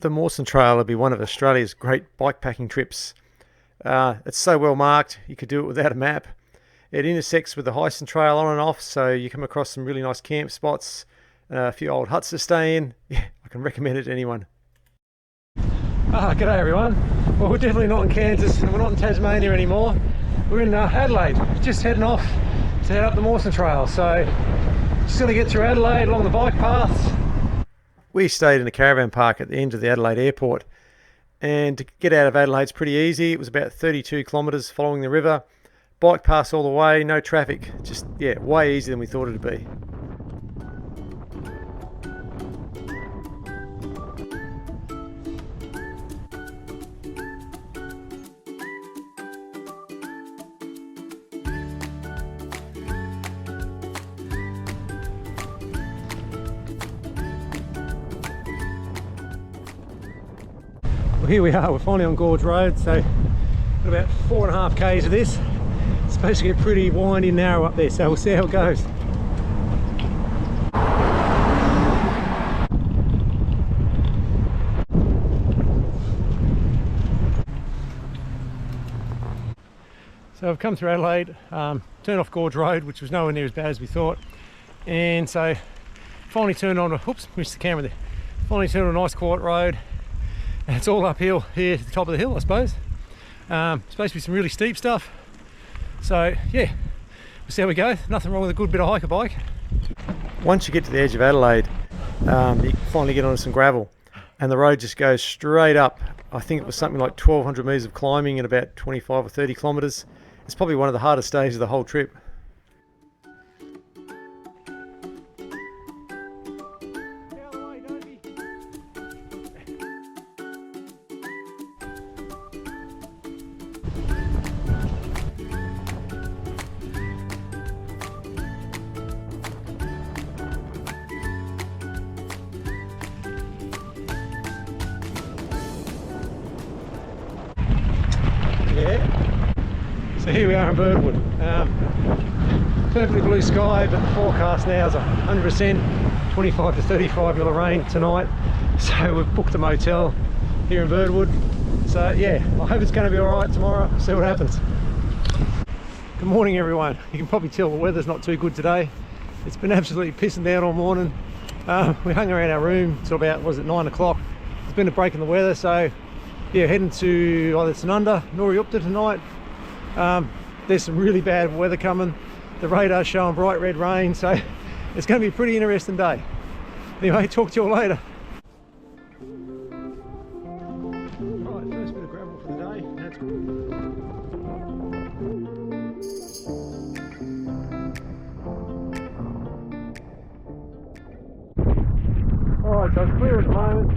The Mawson Trail will be one of Australia's great bikepacking trips. It's so well marked, you could do it without a map. It intersects with the Mawson Trail on and off, so you come across some really nice camp spots, a few old huts to stay in. Yeah, I can recommend it to anyone. G'day everyone. Well, we're definitely not in Kansas and we're not in Tasmania anymore. We're in Adelaide, just heading off to head up the Mawson Trail. So, just going to get through Adelaide along the bike paths. We stayed in a caravan park at the end of the Adelaide airport, and to get out of Adelaide's pretty easy. It was about 32 kilometres following the river. Bike paths all the way, no traffic. Just, yeah, way easier than we thought it'd be. Well, here we are, we're finally on Gorge Road, so got about 4.5 k's of this. It's supposed to get pretty windy and narrow up there, so we'll see how it goes. So I've come through Adelaide, turned off Gorge Road, which was nowhere near as bad as we thought, and so finally turned on a, oops, missed the camera there, finally turned on a nice quiet road. And it's all uphill here to the top of the hill, I suppose. Supposed to be some really steep stuff. So yeah, we'll see how we go. Nothing wrong with a good bit of hiker bike. Once you get to the edge of Adelaide, you finally get onto some gravel, and the road just goes straight up. I think it was something like 1,200 metres of climbing in about 25 or 30 kilometres. It's probably one of the hardest days of the whole trip. So here we are in Birdwood. Perfectly blue sky, but the forecast now is 100%, 25 to 35 mil of rain tonight. So we've booked a motel here in Birdwood. So yeah, I hope it's going to be alright tomorrow. See what happens. Good morning everyone. You can probably tell the weather's not too good today. It's been absolutely pissing down all morning. We hung around our room till about, was it 9 o'clock. There's been a break in the weather, so yeah, heading to either Tanunda, Upta tonight. There's some really bad weather coming. The radar's showing bright red rain, so it's going to be a pretty interesting day. Anyway, talk to you all later. Right, first bit of gravel for the day. That's good. Alright, so it's clear at the moment,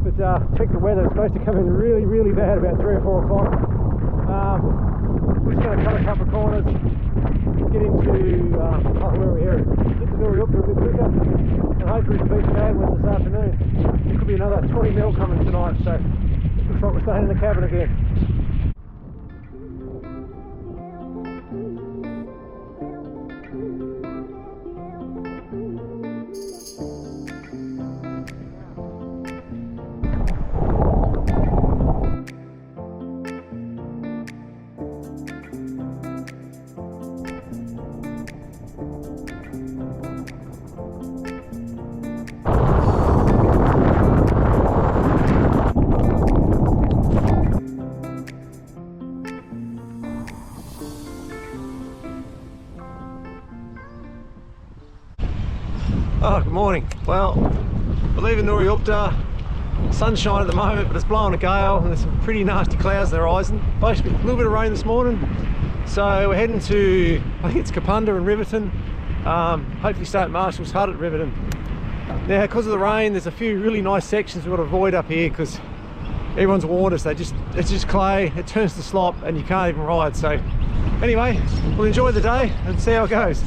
but check the weather. It's supposed to come in really bad about 3 or 4 o'clock. We're just going to cut a couple of corners, get into where we're here, get to Stormy up a bit quicker, and hopefully beat the bad weather this afternoon. There could be another 20 mil coming tonight, so looks like we're staying in the cabin again. Oh, good morning. Well, we're leaving Upta. Sunshine at the moment, but it's blowing a gale and there's some pretty nasty clouds on the horizon. Supposed to be a little bit of rain this morning. So we're heading to, I think it's Kapunda and Riverton. Hopefully start at Marshall's Hut at Riverton. Now, because of the rain, there's a few really nice sections we've got to avoid up here because everyone's warned us, it's just clay, it turns to slop and you can't even ride. So anyway, we'll enjoy the day and see how it goes.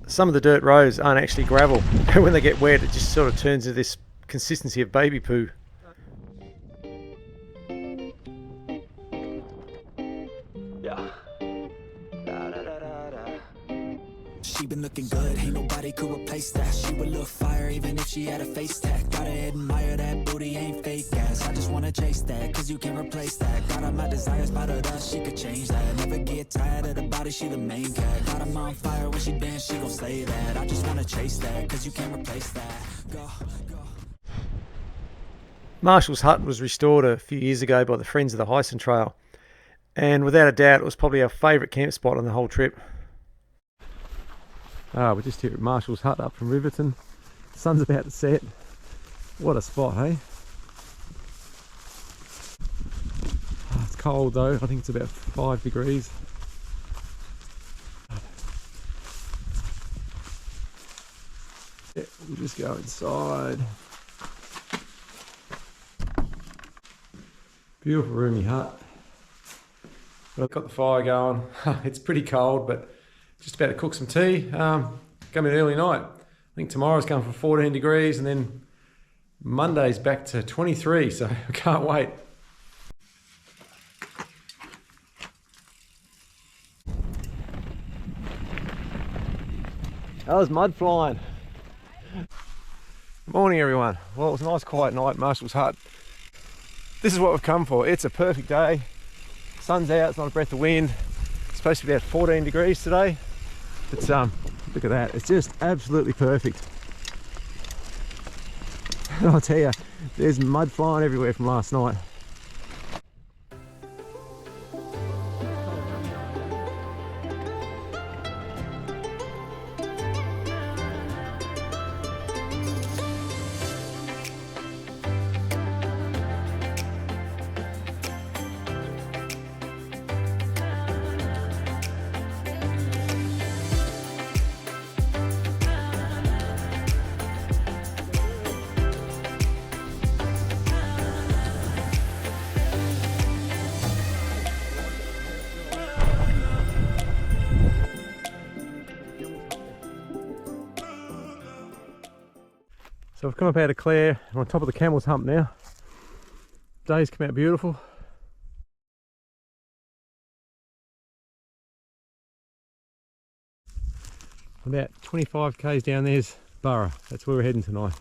Some of the dirt roads aren't actually gravel. When they get wet, it just sort of turns into this consistency of baby poo. Yeah. Da, da, da, da, da. she been looking good, ain't nobody could replace that. She would look fire even if she had a face tag. Gotta admire that booty, ain't fake ass. I just wanna chase that, cause you can't replace that. Got all my desires, by the dust, she could change that. Never get tired of the body, she the main cat. Got 'em on fire when she dance, she gon' slay that. I just wanna chase that, cause you can't replace that. Go. Marshall's hut was restored a few years ago by the Friends of the Mawson Trail, and without a doubt it was probably our favourite camp spot on the whole trip. We're just here at Marshall's hut up from Riverton. The sun's about to set. What a spot, hey? It's cold though, I think it's about 5 degrees. Yeah, we'll just go inside. Beautiful roomy hut. I've got the fire going. It's pretty cold, but just about to cook some tea. Coming early night. I think tomorrow's going for 14 degrees and then Monday's back to 23, so I can't wait. That was mud flying. Good morning everyone. Well, it was a nice quiet night at Marshall's hut. This is what we've come for. It's a perfect day. Sun's out, it's not a breath of wind. It's supposed to be about 14 degrees today. It's look at that, it's just absolutely perfect. And I'll tell you, there's mud flying everywhere from last night. So I've come up out of Clare, I'm on top of the Camel's Hump now. Day's come out beautiful. About 25 k's down there's Burra, that's where we're heading tonight.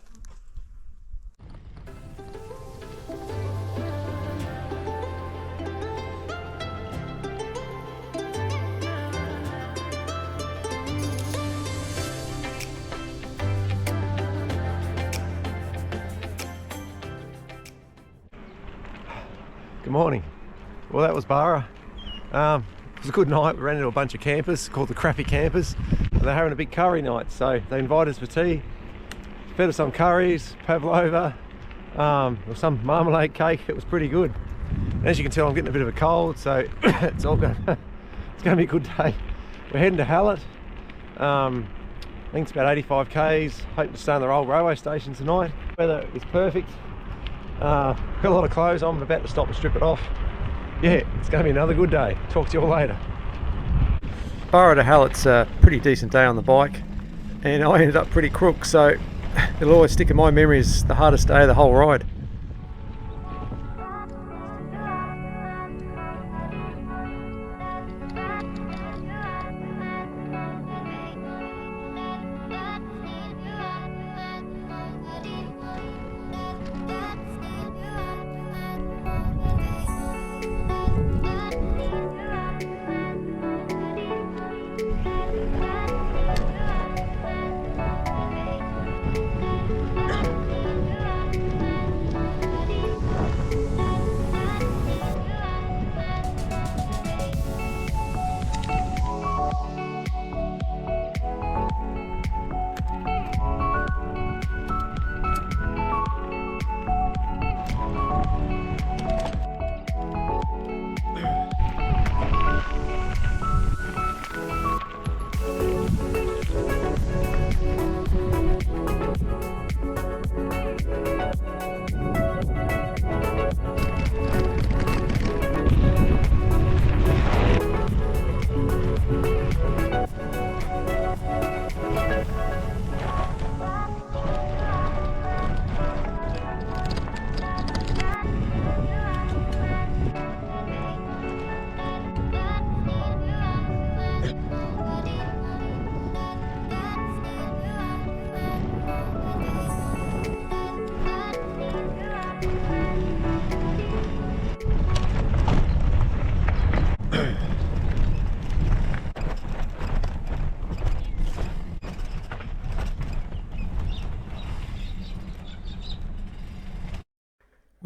Good morning. Well, that was Burra. It was a good night. We ran into a bunch of campers called the Crappy Campers, and they're having a big curry night. So they invited us for tea, fed us some curries, pavlova, some marmalade cake. It was pretty good. And as you can tell, I'm getting a bit of a cold, so it's going to be a good day. We're heading to Hallet. I think it's about 85 k's. Hoping to stay on the old railway station tonight. Weather is perfect. Got a lot of clothes on. I'm about to stop and strip it off. Yeah, it's going to be another good day. Talk to you all later. Burra to Hallet's a pretty decent day on the bike, and I ended up pretty crook, so it'll always stick in my memory as the hardest day of the whole ride.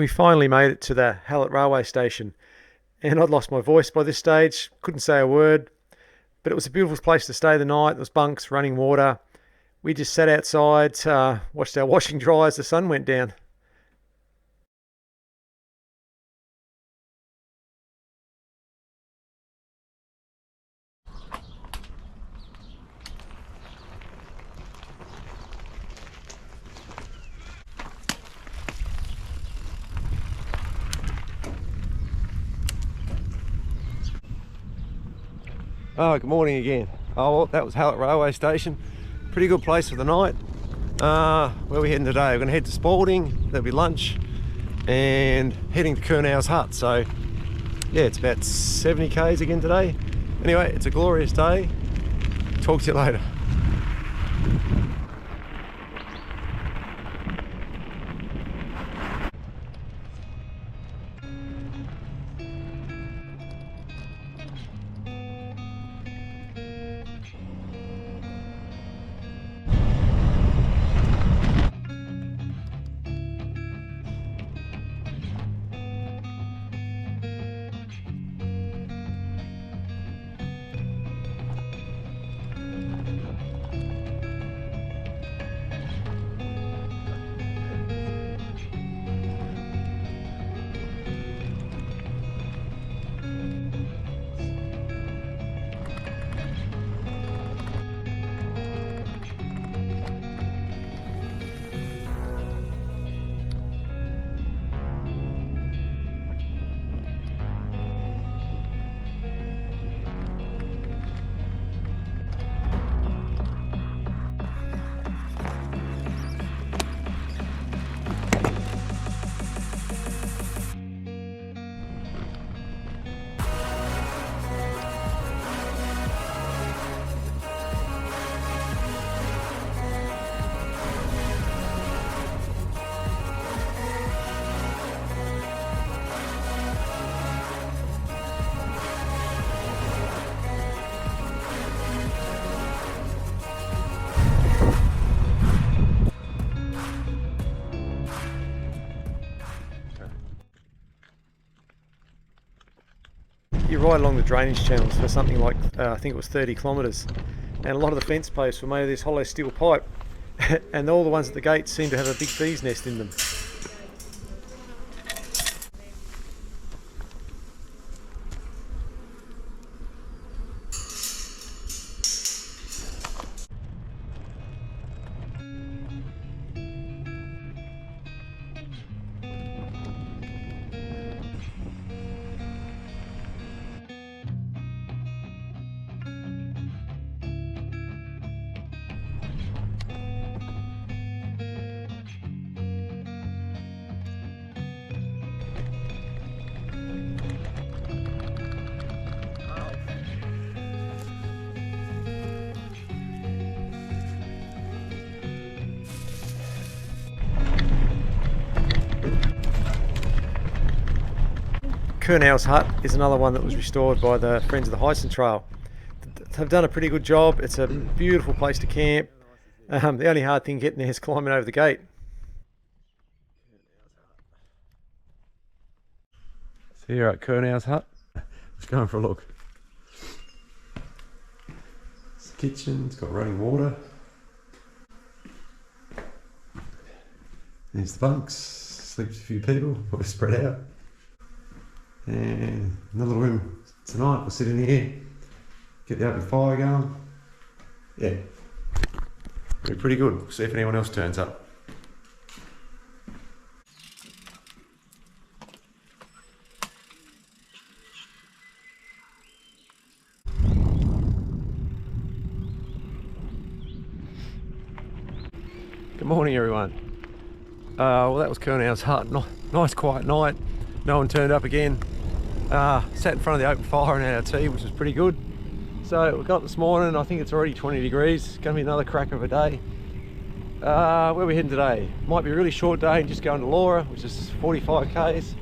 We finally made it to the Hallet railway station, and I'd lost my voice by this stage, couldn't say a word, but it was a beautiful place to stay the night. There was bunks, running water. We just sat outside, watched our washing dry as the sun went down. Oh, good morning again. Oh, well, that was Hallet railway station. Pretty good place for the night. Where are we heading today? We're going to head to Spalding. There'll be lunch and heading to Kernel's hut. So yeah, it's about 70 k's again today. Anyway, it's a glorious day. Talk to you later. You ride along the drainage channels for something like, I think it was 30 kilometres, and a lot of the fence posts were made of this hollow steel pipe, and all the ones at the gate seem to have a big bee's nest in them. Kernel's hut is another one that was restored by the Friends of the Mawson Trail. They've done a pretty good job. It's a beautiful place to camp. The only hard thing getting there is climbing over the gate. So here at Kernel's hut, let's go for a look. It's the kitchen, it's got running water. There's the bunks, sleeps a few people, we're spread out. And another room tonight, we'll sit in here, get the open fire going. Yeah, be pretty good. We'll see if anyone else turns up. Good morning everyone. Well, that was Kernel's hut. Nice quiet night. No one turned up again. Sat in front of the open fire and had our tea, which was pretty good. So we got up this morning. I think it's already 20 degrees. Gonna be another cracker of a day. Where are we heading today? Might be a really short day and just going to Laura, which is 45 k's.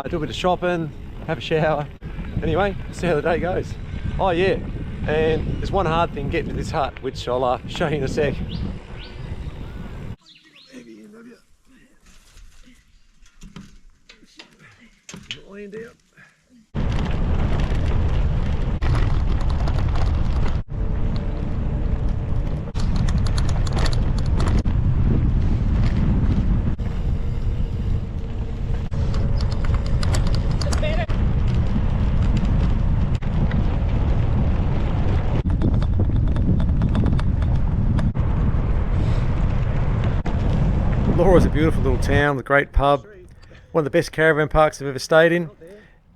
Do a bit of shopping, have a shower. Anyway, see how the day goes. Oh yeah, and there's one hard thing getting to this hut, which I'll show you in a sec. laying down. Laura's a beautiful little town with a great pub, one of the best caravan parks I've ever stayed in,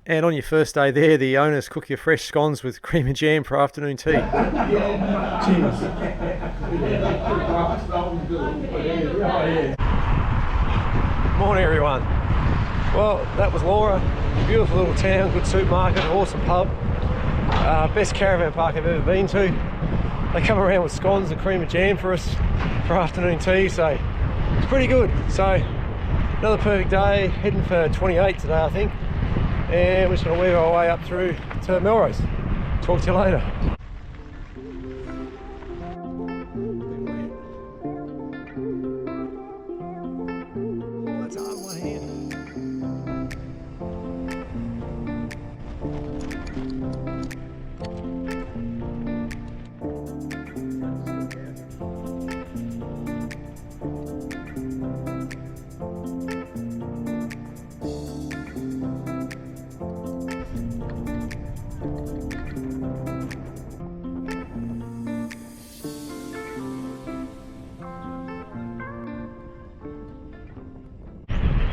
and on your first day there the owners cook you fresh scones with cream and jam for afternoon tea. Morning everyone. Well, that was Laura, beautiful little town, good supermarket, awesome pub, best caravan park I've ever been to. They come around with scones and cream and jam for us for afternoon tea, so it's pretty good. So another perfect day, heading for 28 today I think, and we're just going to weave our way up through to Melrose. Talk to you later.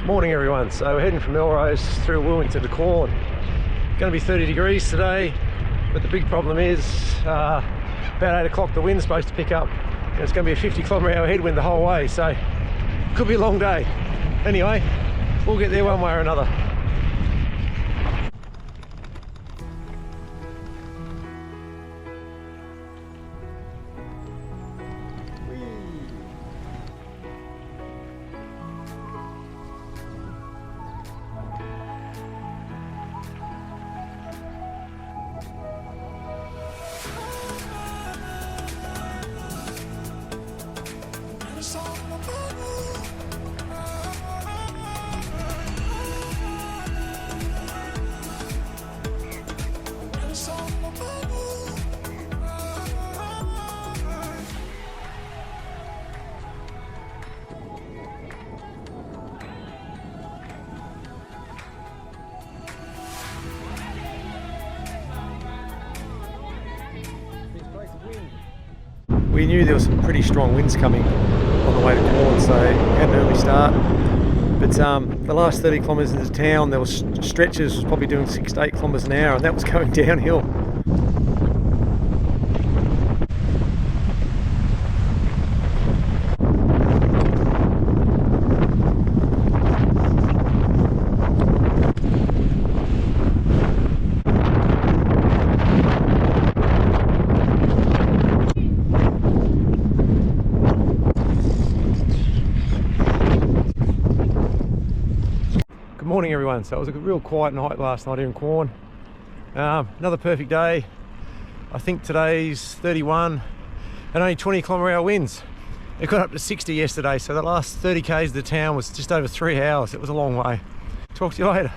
Morning everyone, so we're heading from Melrose through Wilmington to Quorn. Going to be 30 degrees today, but the big problem is about 8 o'clock the wind's supposed to pick up, and it's going to be a 50km/h headwind the whole way, so could be a long day. Anyway, we'll get there one way or another. We knew there was some pretty strong winds coming on the way to Quorn, so had an early start. But the last 30 kilometres into town, there was stretches probably doing 6 to 8 kilometres an hour, and that was going downhill. Good morning everyone. So it was a real quiet night last night here in Quorn. Another perfect day. I think today's 31 and only 20km/h winds. It got up to 60 yesterday, so the last 30 k's of the town was just over 3 hours. It was a long way. Talk to you later.